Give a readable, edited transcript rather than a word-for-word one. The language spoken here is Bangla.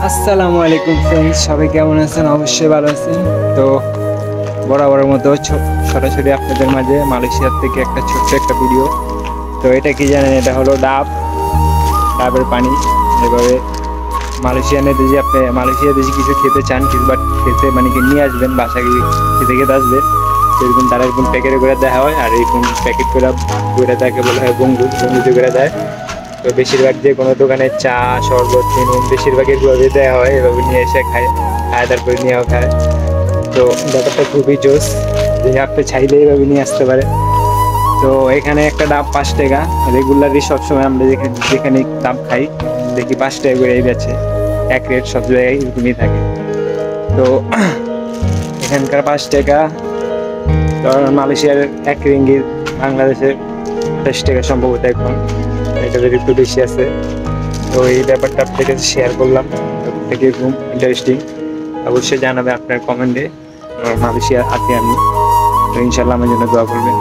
আসসালামু আলাইকুম ফ্রেন্ডস, সবাই কেমন আছেন? অবশ্যই ভালো আছেন। তো বরাবরের মতো সরাসরি আপনাদের মাঝে মালয়েশিয়ার থেকে একটা ছোট্ট একটা ভিডিও। তো এটা কি জানেন, এটা হলো ডাবের পানি। এভাবে মালয়েশিয়ানে যদি আপনি মালয়েশিয়া দেশে কিছু খেতে চান, কিছু বা খেতে মানে কি নিয়ে আসবেন, বাসা গিয়ে খেতে খেতে আসবে, সেরকম তারা এরকম প্যাকেটে করে দেওয়া হয়। আর এরকম প্যাকেট করে তাকে বলা হয় বঙ্গুতে করে দেয়। তো বেশিরভাগ যে কোনো দোকানে চা, শরবত, চিনুন বেশিরভাগ এভাবে দেওয়া হয়, এভাবে নিয়ে এসে খায়, তারপরে নিয়েও খায়। তো ব্যাপারটা খুবই জোস, যে আপনি চাইলে এভাবে নিয়ে আসতে পারে। তো এখানে একটা ডাব 5 টাকা, রেগুলারলি সবসময় আমরা যেখানে ডাব খাই দেখি 5 টাকা করে বেচে। এক রেট সব জায়গায় এরকমই থাকে। তো এখানকার 5 টাকা, ধরেন মালয়েশিয়ার 1 রিঙ্গিত, বাংলাদেশের 28 টাকা সম্ভবত এখন, এটা একটু বেশি আছে। তো এই ব্যাপারটা আপনাদের কাছে শেয়ার করলাম, থেকে খুব ইন্টারেস্টিং। অবশ্যই জানাবে আপনার কমেন্টে। মালয়েশিয়া আছি আমি, তো ইনশাল্লাহ আমার জন্য দোয়া করবেন।